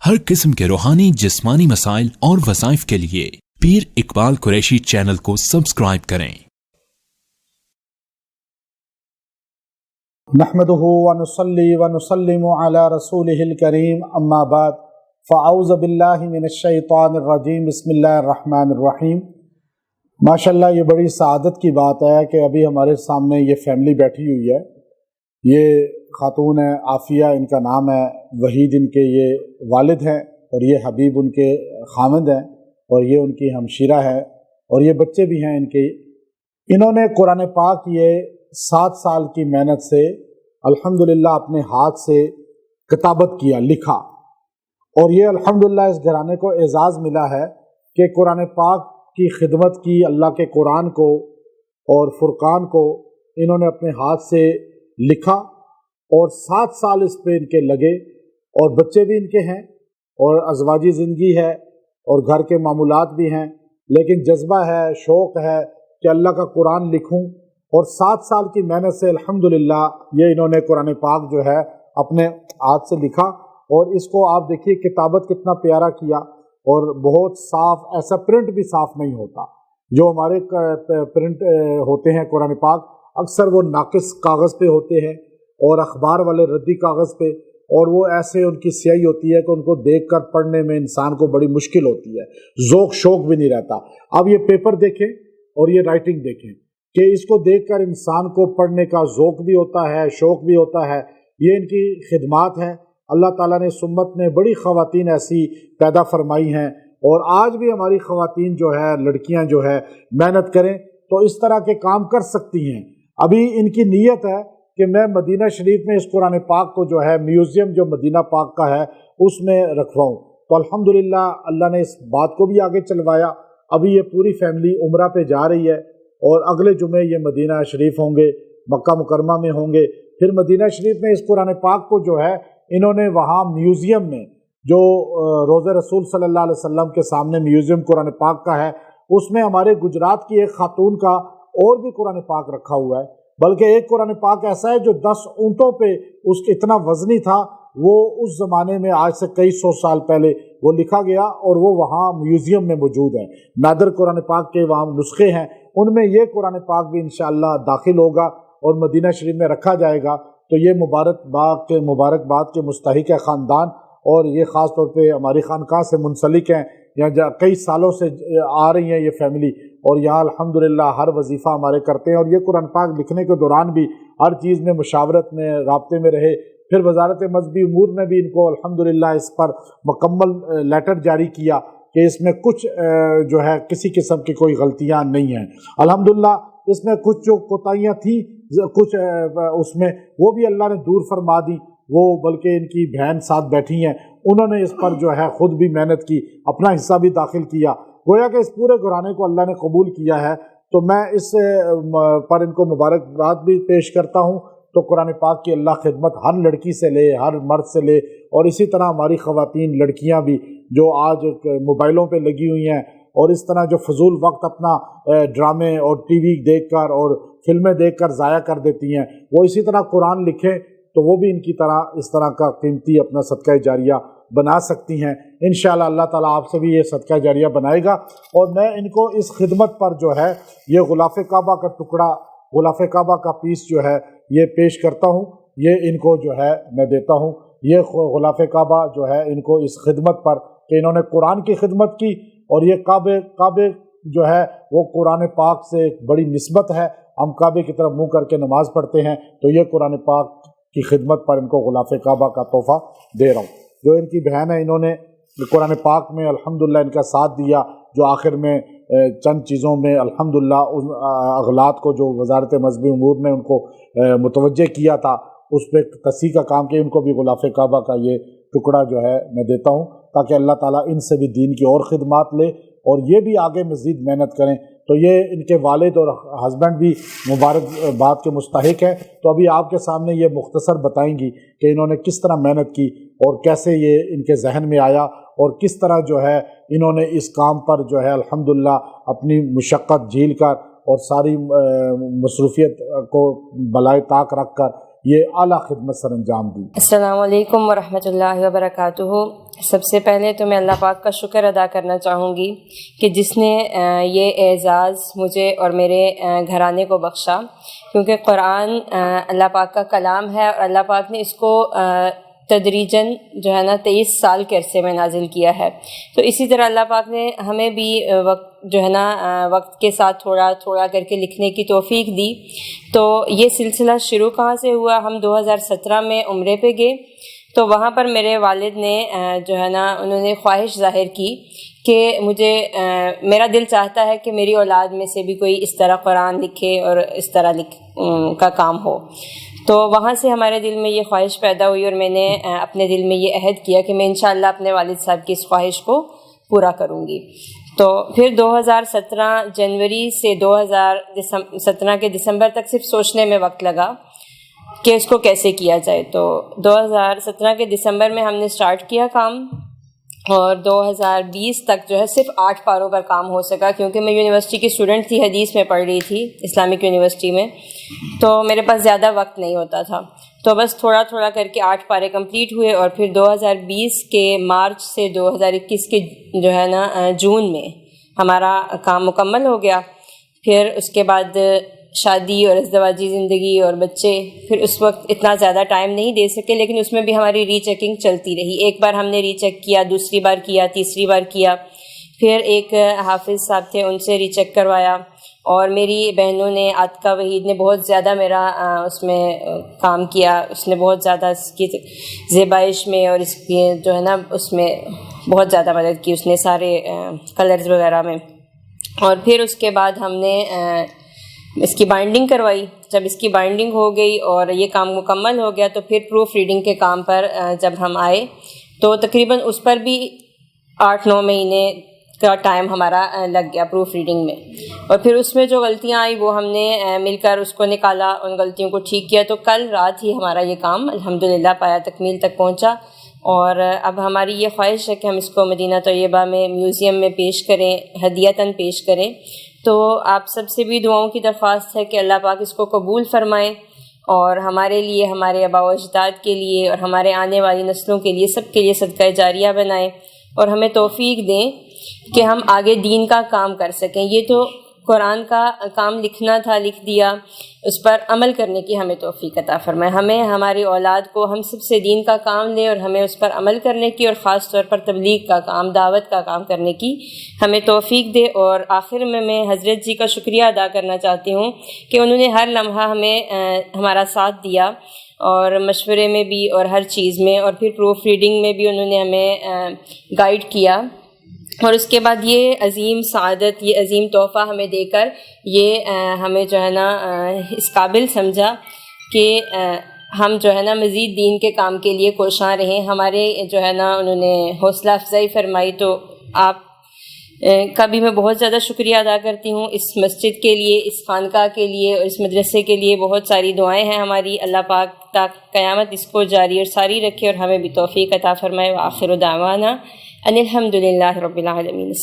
ہر قسم کے روحانی جسمانی مسائل اور وظائف کے لیے پیر اقبال قریشی چینل کو سبسکرائب کریں۔ نحمده ونصلي ونسلم على رسوله الكريم اما بعد فاعوذ باللہ من الشیطان الرجیم بسم اللہ الرحمن الرحیم۔ ماشاءاللہ یہ بڑی سعادت کی بات ہے کہ ابھی ہمارے سامنے یہ فیملی بیٹھی ہوئی ہے۔ یہ خاتون ہے عافیہ ان کا نام ہے، وحید ان کے یہ والد ہیں، اور یہ حبیب ان کے خامد ہیں، اور یہ ان کی ہمشیرہ ہے، اور یہ بچے بھی ہیں ان کے۔ انہوں نے قرآن پاک یہ 7 سال کی محنت سے الحمدللہ اپنے ہاتھ سے کتابت کیا، لکھا، اور یہ الحمدللہ اس گھرانے کو اعزاز ملا ہے کہ قرآن پاک کی خدمت کی، اللہ کے قرآن کو اور فرقان کو انہوں نے اپنے ہاتھ سے لکھا، اور 7 سال اس پہ ان کے لگے، اور بچے بھی ان کے ہیں، اور ازواجی زندگی ہے، اور گھر کے معمولات بھی ہیں، لیکن جذبہ ہے، شوق ہے کہ اللہ کا قرآن لکھوں، اور 7 سال کی محنت سے الحمدللہ یہ انہوں نے قرآن پاک جو ہے اپنے ہاتھ سے لکھا، اور اس کو آپ دیکھیے کتابت کتنا پیارا کیا، اور بہت صاف، ایسا پرنٹ بھی صاف نہیں ہوتا جو ہمارے پرنٹ ہوتے ہیں قرآن پاک، اکثر وہ ناقص کاغذ پہ ہوتے ہیں اور اخبار والے ردی کاغذ پہ، اور وہ ایسے ان کی سیاہی ہوتی ہے کہ ان کو دیکھ کر پڑھنے میں انسان کو بڑی مشکل ہوتی ہے، ذوق شوق بھی نہیں رہتا۔ اب یہ پیپر دیکھیں اور یہ رائٹنگ دیکھیں کہ اس کو دیکھ کر انسان کو پڑھنے کا ذوق بھی ہوتا ہے، شوق بھی ہوتا ہے۔ یہ ان کی خدمات ہیں۔ اللہ تعالیٰ نے سمت میں بڑی خواتین ایسی پیدا فرمائی ہیں، اور آج بھی ہماری خواتین جو ہے، لڑکیاں جو ہے، محنت کریں تو اس طرح کے کام کر سکتی ہیں۔ ابھی ان کی نیت ہے کہ میں مدینہ شریف میں اس قرآن پاک کو جو ہے میوزیم جو مدینہ پاک کا ہے اس میں رکھواؤں، تو الحمدللہ اللہ نے اس بات کو بھی آگے چلوایا۔ ابھی یہ پوری فیملی عمرہ پہ جا رہی ہے، اور اگلے جمعے یہ مدینہ شریف ہوں گے، مکہ مکرمہ میں ہوں گے۔ پھر مدینہ شریف میں اس قرآن پاک کو جو ہے انہوں نے وہاں میوزیم میں، جو روضہ رسول صلی اللہ علیہ وسلم کے سامنے میوزیم قرآن پاک کا ہے، اس میں ہمارے گجرات کی ایک خاتون کا اور بھی قرآن پاک رکھا ہوا ہے، بلکہ ایک قرآن پاک ایسا ہے جو 10 اونٹوں پہ اس کے اتنا وزنی تھا، وہ اس زمانے میں آج سے کئی 100 سال پہلے وہ لکھا گیا، اور وہ وہاں میوزیم میں موجود ہے۔ نادر قرآن پاک کے وہاں نسخے ہیں، ان میں یہ قرآن پاک بھی انشاءاللہ داخل ہوگا اور مدینہ شریف میں رکھا جائے گا۔ تو یہ مبارکباد کے مستحق ہے خاندان، اور یہ خاص طور پہ ہماری خانقاہ سے منسلک ہیں، یہاں کئی سالوں سے آ رہی ہیں یہ فیملی، اور یہاں الحمدللہ ہر وظیفہ ہمارے کرتے ہیں، اور یہ قرآن پاک لکھنے کے دوران بھی ہر چیز میں مشاورت میں، رابطے میں رہے۔ پھر وزارت مذہبی امور نے بھی ان کو الحمدللہ اس پر مکمل لیٹر جاری کیا کہ اس میں کچھ جو ہے کسی قسم کی کوئی غلطیاں نہیں ہیں۔ الحمدللہ اس میں کچھ جو کوتاہیاں تھیں، کچھ اس میں وہ بھی اللہ نے دور فرما دی، وہ بلکہ ان کی بہن ساتھ بیٹھی ہیں، انہوں نے اس پر جو ہے خود بھی محنت کی، اپنا حصہ بھی داخل کیا، گویا کہ اس پورے گھرانے کو اللہ نے قبول کیا ہے۔ تو میں اس پر ان کو مبارکباد بھی پیش کرتا ہوں۔ تو قرآن پاک کی اللہ خدمت ہر لڑکی سے لے، ہر مرد سے لے، اور اسی طرح ہماری خواتین لڑکیاں بھی جو آج موبائلوں پہ لگی ہوئی ہیں، اور اس طرح جو فضول وقت اپنا ڈرامے اور ٹی وی دیکھ کر اور فلمیں دیکھ کر ضائع کر دیتی ہیں، وہ اسی طرح قرآن لکھیں تو وہ بھی ان کی طرح اس طرح کا قیمتی اپنا صدقہ جاریہ بنا سکتی ہیں۔ انشاءاللہ اللہ تعالیٰ آپ سے بھی یہ صدقہ جاریہ بنائے گا، اور میں ان کو اس خدمت پر جو ہے یہ غلاف کعبہ کا ٹکڑا، غلاف کعبہ کا پیس جو ہے یہ پیش کرتا ہوں، یہ ان کو جو ہے میں دیتا ہوں۔ یہ غلاف کعبہ جو ہے ان کو اس خدمت پر کہ انہوں نے قرآن کی خدمت کی، اور یہ کعبے جو ہے وہ قرآن پاک سے ایک بڑی نسبت ہے، ہم کعبے کی طرف منہ کر کے نماز پڑھتے ہیں، تو یہ قرآن پاک کی خدمت پر ان کو غلاف کعبہ کا تحفہ دے رہا ہوں۔ جو ان کی بہن ہے، انہوں نے قرآن پاک میں الحمدللہ ان کا ساتھ دیا، جو آخر میں چند چیزوں میں الحمدللہ ان اغلاط کو جو وزارت مذہبی امور نے ان کو متوجہ کیا تھا، اس پہ تصحیح کا کام کیا، ان کو بھی غلاف کعبہ کا یہ ٹکڑا جو ہے میں دیتا ہوں، تاکہ اللہ تعالیٰ ان سے بھی دین کی اور خدمات لے، اور یہ بھی آگے مزید محنت کریں۔ تو یہ ان کے والد اور ہسبینڈ بھی مبارکباد کے مستحق ہیں۔ تو ابھی آپ کے سامنے یہ مختصر بتائیں گی کہ انہوں نے کس طرح محنت کی، اور کیسے یہ ان کے ذہن میں آیا، اور کس طرح جو ہے انہوں نے اس کام پر جو ہے الحمدللہ اپنی مشقت جھیل کر اور ساری مصروفیت کو بلائے طاق رکھ کر یہ اعلیٰ خدمت سر انجام دی۔ السلام علیکم ورحمۃ اللہ وبرکاتہ۔ سب سے پہلے تو میں اللہ پاک کا شکر ادا کرنا چاہوں گی کہ جس نے یہ اعزاز مجھے اور میرے گھرانے کو بخشا، کیونکہ قرآن اللہ پاک کا کلام ہے اور اللہ پاک نے اس کو تدریجاً جو ہے نا 23 سال کے عرصے میں نازل کیا ہے۔ تو اسی طرح اللہ پاک نے ہمیں بھی وقت کے ساتھ تھوڑا تھوڑا کر کے لکھنے کی توفیق دی۔ تو یہ سلسلہ شروع کہاں سے ہوا؟ ہم 2017 میں عمرے پہ گئے، تو وہاں پر میرے والد نے جو ہے نا انہوں نے خواہش ظاہر کی کہ میرا دل چاہتا ہے کہ میری اولاد میں سے بھی کوئی اس طرح قرآن لکھے اور اس طرح کا کام ہو۔ تو وہاں سے ہمارے دل میں یہ خواہش پیدا ہوئی اور میں نے اپنے دل میں یہ عہد کیا کہ میں انشاءاللہ اپنے والد صاحب کی اس خواہش کو پورا کروں گی۔ تو پھر 2017 جنوری سے 2017 کے دسمبر تک صرف سوچنے میں وقت لگا کہ اس کو کیسے کیا جائے۔ تو 2017 کے دسمبر میں ہم نے سٹارٹ کیا کام، اور 2020 تک جو ہے صرف 8 پاروں پر کام ہو سکا، کیونکہ میں یونیورسٹی کی اسٹوڈنٹ تھی، حدیث میں پڑھ رہی تھی اسلامک یونیورسٹی میں، تو میرے پاس زیادہ وقت نہیں ہوتا تھا، تو بس تھوڑا تھوڑا کر کے 8 پارے کمپلیٹ ہوئے۔ اور پھر 2020 کے مارچ سے 2021 کے جو ہے نا جون میں ہمارا کام مکمل ہو گیا۔ پھر اس کے بعد شادی اور ازدواجی زندگی اور بچے، پھر اس وقت اتنا زیادہ ٹائم نہیں دے سکے، لیکن اس میں بھی ہماری ری چیکنگ چلتی رہی۔ ایک بار ہم نے ری چیک کیا، دوسری بار کیا، تیسری بار کیا، پھر ایک حافظ صاحب تھے ان سے ری چیک کروایا، اور میری بہنوں نے عاتقہ وحید نے بہت زیادہ میرا اس میں کام کیا، اس نے بہت زیادہ اس کی زیبائش میں اور اس کی جو ہے نا اس میں بہت زیادہ مدد کی، اس نے سارے کلرز وغیرہ میں۔ اور پھر اس کے بعد ہم نے اس کی بائنڈنگ کروائی۔ جب اس کی بائنڈنگ ہو گئی اور یہ کام مکمل ہو گیا، تو پھر پروف ریڈنگ کے کام پر جب ہم آئے تو تقریباً اس پر بھی 8-9 مہینے کا ٹائم ہمارا لگ گیا پروف ریڈنگ میں۔ اور پھر اس میں جو غلطیاں آئیں وہ ہم نے مل کر اس کو نکالا، ان غلطیوں کو ٹھیک کیا۔ تو کل رات ہی ہمارا یہ کام الحمدللہ پایا تکمیل تک پہنچا، اور اب ہماری یہ خواہش ہے کہ ہم اس کو مدینہ طیبہ میں میوزیم میں پیش کریں، ہدیتاً پیش کریں۔ تو آپ سب سے بھی دعاؤں کی درخواست ہے کہ اللہ پاک اس کو قبول فرمائے، اور ہمارے لیے، ہمارے آباء و اجداد کے لیے اور ہمارے آنے والی نسلوں کے لیے، سب کے لیے صدقہ جاریہ بنائے، اور ہمیں توفیق دیں کہ ہم آگے دین کا کام کر سکیں۔ یہ تو قرآن کا کام لکھنا تھا، لکھ دیا، اس پر عمل کرنے کی ہمیں توفیق عطا فرمائے۔ ہمیں، ہماری اولاد کو ہم سب سے دین کا کام لیں اور ہمیں اس پر عمل کرنے کی، اور خاص طور پر تبلیغ کا کام، دعوت کا کام کرنے کی ہمیں توفیق دے۔ اور آخر میں حضرت جی کا شکریہ ادا کرنا چاہتی ہوں کہ انہوں نے ہر لمحہ ہمیں ہمارا ساتھ دیا، اور مشورے میں بھی اور ہر چیز میں، اور پھر پروف ریڈنگ میں بھی انہوں نے ہمیں گائیڈ کیا۔ اور اس کے بعد یہ عظیم سعادت، یہ عظیم تحفہ ہمیں دے کر یہ ہمیں جو ہے نا اس قابل سمجھا کہ ہم جو ہے نا مزید دین کے کام کے لیے کوشاں رہیں۔ ہمارے جو ہے نا انہوں نے حوصلہ افزائی فرمائی، تو آپ کا بھی میں بہت زیادہ شکریہ ادا کرتی ہوں اس مسجد کے لیے، اس خانقاہ کے لیے اور اس مدرسے کے لیے۔ بہت ساری دعائیں ہیں ہماری، اللہ پاک تا قیامت اس کو جاری اور ساری رکھے، اور ہمیں بھی توفیق عطا فرمائے۔ وآخر دعوانا ان الحمد للہ رب العالمین۔